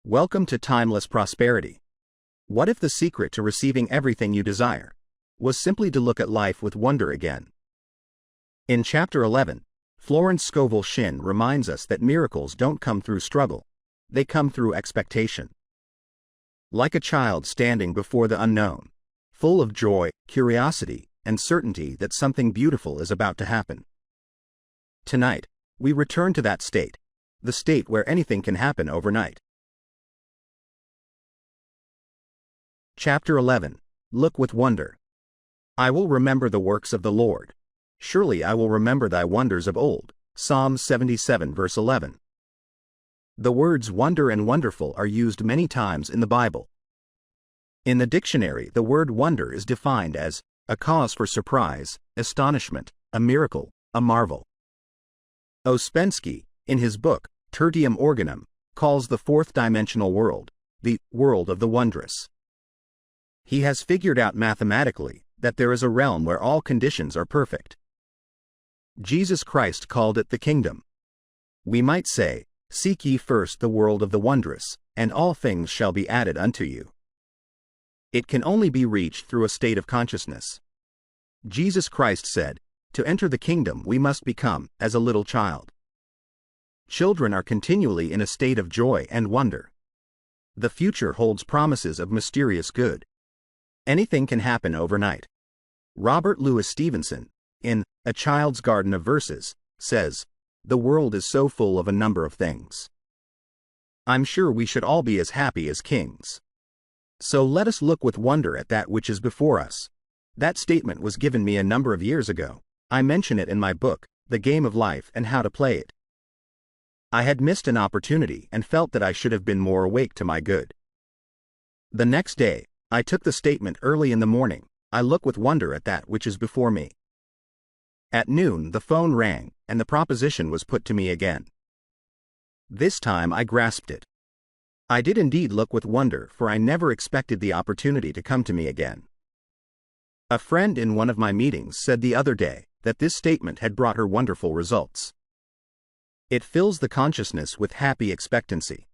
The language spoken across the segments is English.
Welcome to Timeless Prosperity. What if the secret to receiving everything you desire was simply to look at life with wonder again? In Chapter 11, Florence Scovel Shinn reminds us that miracles don't come through struggle, they come through expectation. Like a child standing before the unknown, full of joy, curiosity, and certainty that something beautiful is about to happen. Tonight, we return to that state, the state where anything can happen overnight. Chapter 11. Look with wonder. I will remember the works of the Lord. Surely I will remember thy wonders of old. Psalm 77 verse 11. The words wonder and wonderful are used many times in the Bible. In the dictionary, the word wonder is defined as a cause for surprise, astonishment, a miracle, a marvel. Ouspensky, in his book, Tertium Organum, calls the fourth dimensional world, the world of the wondrous. He has figured out mathematically that there is a realm where all conditions are perfect. Jesus Christ called it the kingdom. We might say, seek ye first the world of the wondrous, and all things shall be added unto you. It can only be reached through a state of consciousness. Jesus Christ said, to enter the kingdom we must become as a little child. Children are continually in a state of joy and wonder. The future holds promises of mysterious good. Anything can happen overnight. Robert Louis Stevenson, in A Child's Garden of Verses, says, the world is so full of a number of things. I'm sure we should all be as happy as kings. So let us look with wonder at that which is before us. That statement was given me a number of years ago. I mention it in my book, The Game of Life and How to Play It. I had missed an opportunity and felt that I should have been more awake to my good. The next day, I took the statement early in the morning. I look with wonder at that which is before me. At noon the phone rang, and the proposition was put to me again. This time I grasped it. I did indeed look with wonder, for I never expected the opportunity to come to me again. A friend in one of my meetings said the other day that this statement had brought her wonderful results. It fills the consciousness with happy expectancy.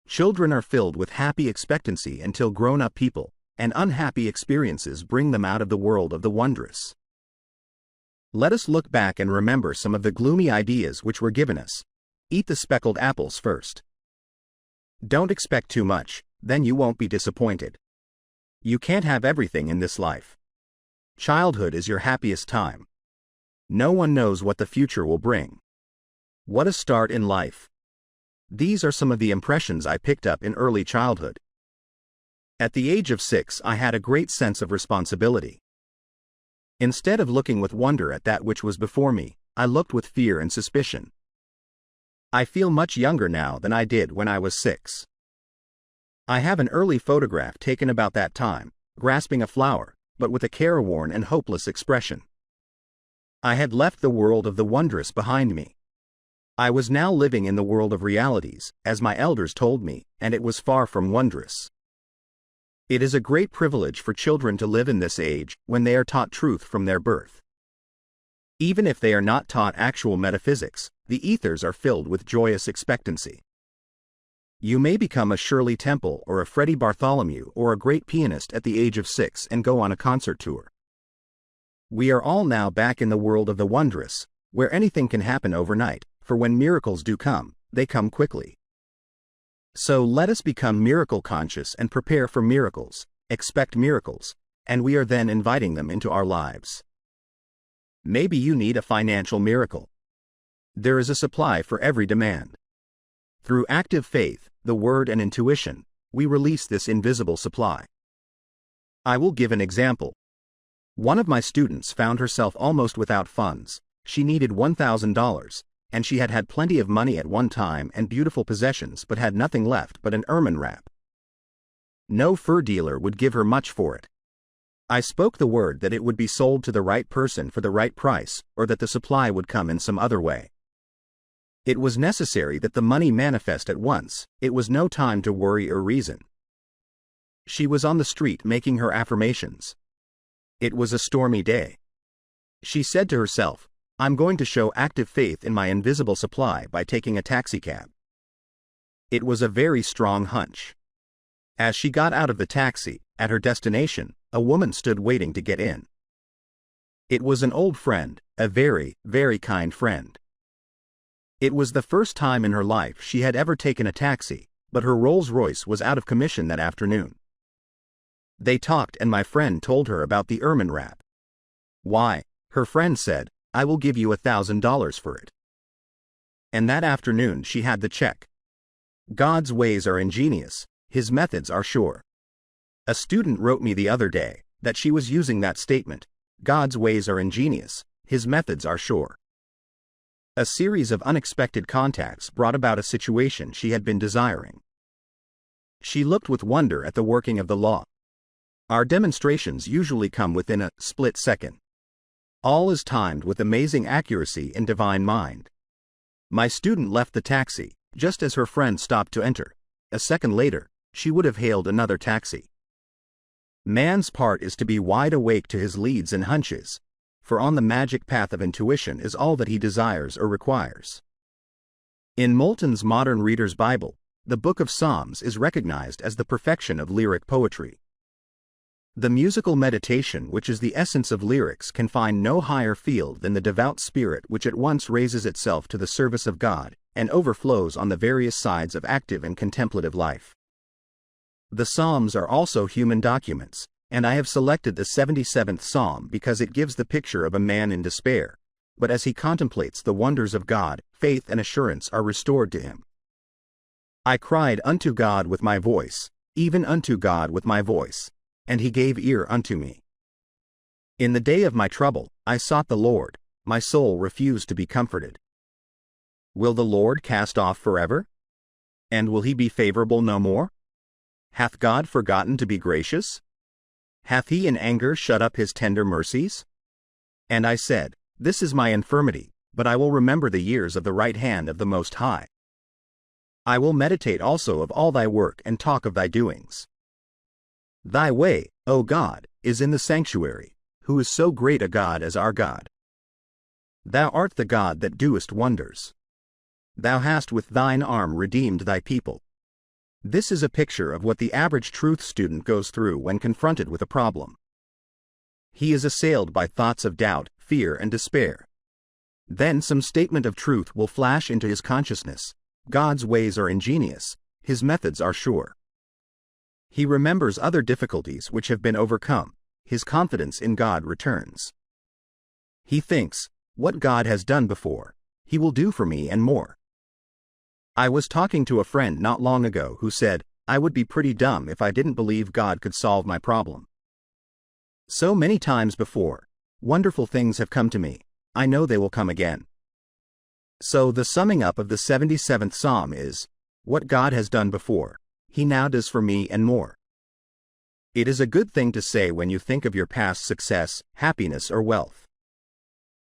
Children are filled with happy expectancy until grown-up people and unhappy experiences bring them out of the world of the wondrous. Let us look back and remember some of the gloomy ideas which were given us. Eat the speckled apples first. Don't expect too much, then you won't be disappointed. You can't have everything in this life. Childhood is your happiest time. No one knows what the future will bring. What a start in life. These are some of the impressions I picked up in early childhood. At the age of 6, I had a great sense of responsibility. Instead of looking with wonder at that which was before me, I looked with fear and suspicion. I feel much younger now than I did when I was 6. I have an early photograph taken about that time, grasping a flower, but with a careworn and hopeless expression. I had left the world of the wondrous behind me. I was now living in the world of realities, as my elders told me, and it was far from wondrous. It is a great privilege for children to live in this age, when they are taught truth from their birth. Even if they are not taught actual metaphysics, the ethers are filled with joyous expectancy. You may become a Shirley Temple or a Freddie Bartholomew or a great pianist at the age of 6 and go on a concert tour. We are all now back in the world of the wondrous, where anything can happen overnight. For when miracles do come, they come quickly. So let us become miracle conscious and prepare for miracles, expect miracles, and we are then inviting them into our lives. Maybe you need a financial miracle. There is a supply for every demand. Through active faith, the word and intuition, we release this invisible supply. I will give an example. One of my students found herself almost without funds. She needed $1,000. And she had had plenty of money at one time and beautiful possessions but had nothing left but an ermine wrap. No fur dealer would give her much for it. I spoke the word that it would be sold to the right person for the right price, or that the supply would come in some other way. It was necessary that the money manifest at once. It was no time to worry or reason. She was on the street making her affirmations. It was a stormy day. She said to herself, I'm going to show active faith in my invisible supply by taking a taxicab. It was a very strong hunch. As she got out of the taxi, at her destination, a woman stood waiting to get in. It was an old friend, a very, very kind friend. It was the first time in her life she had ever taken a taxi, but her Rolls-Royce was out of commission that afternoon. They talked and my friend told her about the ermine wrap. Why, her friend said, I will give you $1,000 for it. And that afternoon she had the check. God's ways are ingenious, His methods are sure. A student wrote me the other day that she was using that statement, God's ways are ingenious, His methods are sure. A series of unexpected contacts brought about a situation she had been desiring. She looked with wonder at the working of the law. Our demonstrations usually come within a split second. All is timed with amazing accuracy and divine mind. My student left the taxi, just as her friend stopped to enter. A second later, she would have hailed another taxi. Man's part is to be wide awake to his leads and hunches, for on the magic path of intuition is all that he desires or requires. In Moulton's Modern Reader's Bible, the Book of Psalms is recognized as the perfection of lyric poetry. The musical meditation which is the essence of lyrics can find no higher field than the devout spirit which at once raises itself to the service of God, and overflows on the various sides of active and contemplative life. The Psalms are also human documents, and I have selected the 77th Psalm because it gives the picture of a man in despair, but as he contemplates the wonders of God, faith and assurance are restored to him. I cried unto God with my voice, even unto God with my voice, and he gave ear unto me. In the day of my trouble, I sought the Lord, my soul refused to be comforted. Will the Lord cast off forever? And will he be favorable no more? Hath God forgotten to be gracious? Hath he in anger shut up his tender mercies? And I said, This is my infirmity, but I will remember the years of the right hand of the Most High. I will meditate also of all thy work and talk of thy doings. Thy way, O God, is in the sanctuary, who is so great a God as our God. Thou art the God that doest wonders. Thou hast with thine arm redeemed thy people. This is a picture of what the average truth student goes through when confronted with a problem. He is assailed by thoughts of doubt, fear, and despair. Then some statement of truth will flash into his consciousness. God's ways are ingenious, His methods are sure. He remembers other difficulties which have been overcome. His confidence in God returns. He thinks, what God has done before, He will do for me and more. I was talking to a friend not long ago who said, I would be pretty dumb if I didn't believe God could solve my problem. So many times before, wonderful things have come to me, I know they will come again. So the summing up of the 77th Psalm is, what God has done before, He now does for me and more. It is a good thing to say when you think of your past success, happiness, or wealth.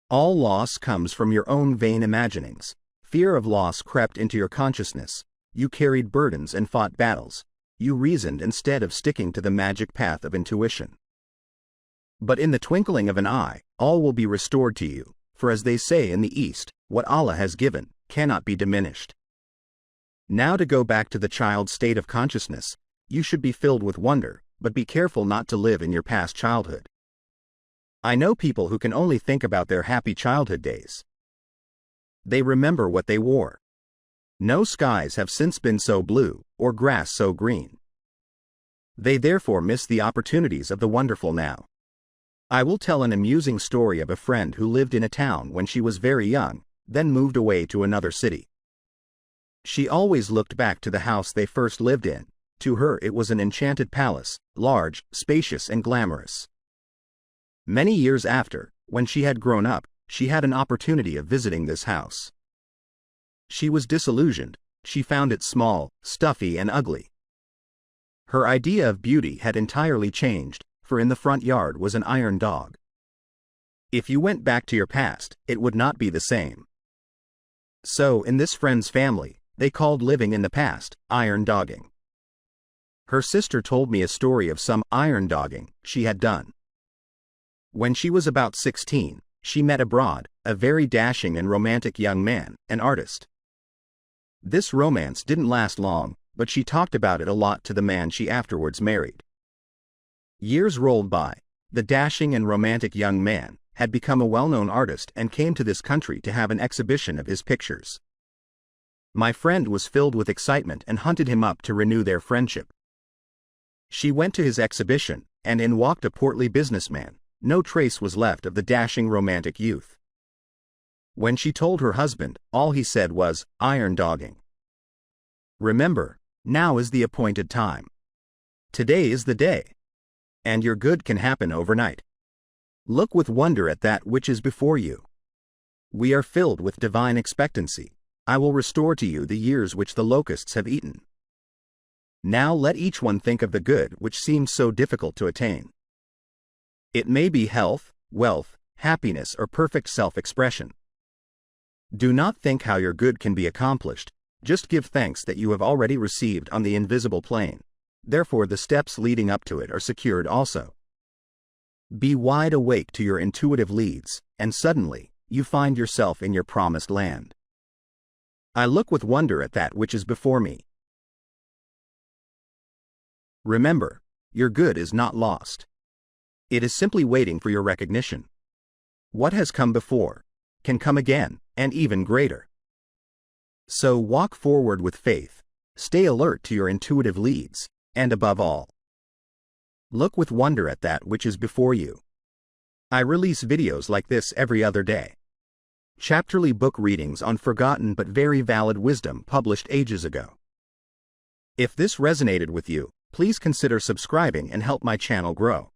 All loss comes from your own vain imaginings. Fear of loss crept into your consciousness. You carried burdens and fought battles. You reasoned instead of sticking to the magic path of intuition. But in the twinkling of an eye, all will be restored to you, for as they say in the East, what Allah has given cannot be diminished. Now to go back to the child state of consciousness, you should be filled with wonder, but be careful not to live in your past childhood. I know people who can only think about their happy childhood days. They remember what they wore. No skies have since been so blue, or grass so green. They therefore miss the opportunities of the wonderful now. I will tell an amusing story of a friend who lived in a town when she was very young, then moved away to another city. She always looked back to the house they first lived in. To her it was an enchanted palace, large, spacious, and glamorous. Many years after, when she had grown up, she had an opportunity of visiting this house. She was disillusioned. She found it small, stuffy, and ugly. Her idea of beauty had entirely changed, for in the front yard was an iron dog. If you went back to your past, it would not be the same. So in this friend's family, they called living in the past, iron dogging. Her sister told me a story of some iron dogging she had done. When she was about 16, she met abroad a very dashing and romantic young man, an artist. This romance didn't last long, but she talked about it a lot to the man she afterwards married. Years rolled by. The dashing and romantic young man had become a well-known artist and came to this country to have an exhibition of his pictures. My friend was filled with excitement and hunted him up to renew their friendship. She went to his exhibition, and in walked a portly businessman. No trace was left of the dashing romantic youth. When she told her husband, all he said was, "Iron dogging. Remember, now is the appointed time. Today is the day. And your good can happen overnight. Look with wonder at that which is before you. We are filled with divine expectancy. I will restore to you the years which the locusts have eaten. Now let each one think of the good which seems so difficult to attain. It may be health, wealth, happiness, or perfect self-expression. Do not think how your good can be accomplished, just give thanks that you have already received on the invisible plane. Therefore the steps leading up to it are secured also. Be wide awake to your intuitive leads, and suddenly, you find yourself in your promised land. I look with wonder at that which is before me. Remember, your good is not lost. It is simply waiting for your recognition. What has come before can come again, and even greater. So walk forward with faith, stay alert to your intuitive leads, and above all, look with wonder at that which is before you. I release videos like this every other day. Chapterly book readings on forgotten but very valid wisdom published ages ago. If this resonated with you, please consider subscribing and help my channel grow.